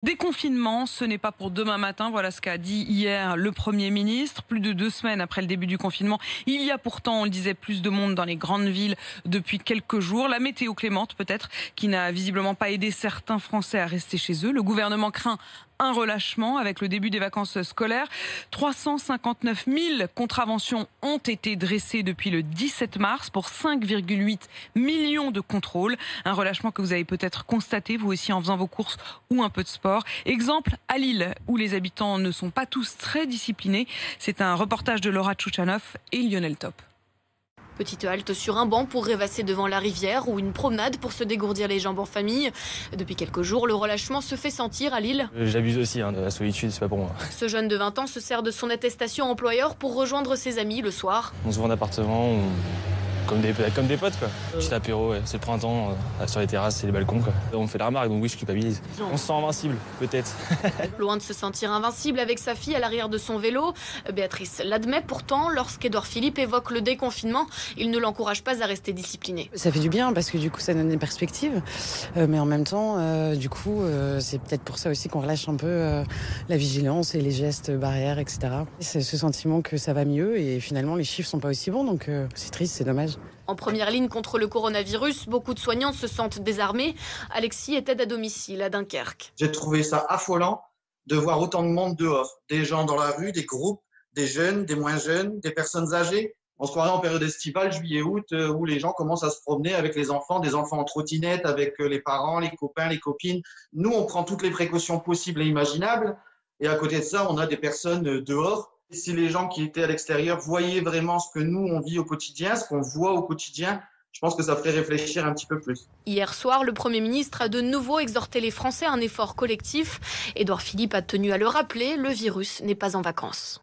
Déconfinement, ce n'est pas pour demain matin. Voilà ce qu'a dit hier le Premier ministre. Plus de 2 semaines après le début du confinement, il y a pourtant, on le disait, plus de monde dans les grandes villes depuis quelques jours. La météo clémente peut-être, qui n'a visiblement pas aidé certains Français à rester chez eux. Le gouvernement craint un relâchement avec le début des vacances scolaires. 359 000 contraventions ont été dressées depuis le 17 mars pour 5,8 millions de contrôles. Un relâchement que vous avez peut-être constaté, vous aussi, en faisant vos courses ou un peu de sport. Exemple à Lille, où les habitants ne sont pas tous très disciplinés. C'est un reportage de Laura Tchouchanov et Lionel Top. Petite halte sur un banc pour rêvasser devant la rivière ou une promenade pour se dégourdir les jambes en famille. Depuis quelques jours, le relâchement se fait sentir à Lille. J'abuse aussi de la solitude, c'est pas pour moi. Ce jeune de 20 ans se sert de son attestation employeur pour rejoindre ses amis le soir. On se voit en appartement, comme des potes quoi. Petit apéro, ouais. C'est le printemps, sur les terrasses, c'est les balcons quoi. On me fait la remarque, donc oui, je culpabilise. On se sent invincible, peut-être. Loin de se sentir invincible avec sa fille à l'arrière de son vélo, Béatrice l'admet pourtant. Lorsqu'Édouard Philippe évoque le déconfinement, il ne l'encourage pas à rester discipliné. Ça fait du bien parce que du coup ça donne des perspectives, mais en même temps, c'est peut-être pour ça aussi qu'on relâche un peu la vigilance et les gestes barrières, etc. C'est ce sentiment que ça va mieux et finalement les chiffres sont pas aussi bons, donc c'est triste, c'est dommage. En première ligne contre le coronavirus, beaucoup de soignants se sentent désarmés. Alexis est aide à domicile à Dunkerque. J'ai trouvé ça affolant de voir autant de monde dehors. Des gens dans la rue, des groupes, des jeunes, des moins jeunes, des personnes âgées. On se croirait en période estivale, juillet-août, où les gens commencent à se promener avec les enfants, des enfants en trottinette, avec les parents, les copains, les copines. Nous, on prend toutes les précautions possibles et imaginables. Et à côté de ça, on a des personnes dehors. Si les gens qui étaient à l'extérieur voyaient vraiment ce que nous, on vit au quotidien, ce qu'on voit au quotidien, je pense que ça ferait réfléchir un petit peu plus. Hier soir, le Premier ministre a de nouveau exhorté les Français à un effort collectif. Édouard Philippe a tenu à le rappeler, le virus n'est pas en vacances.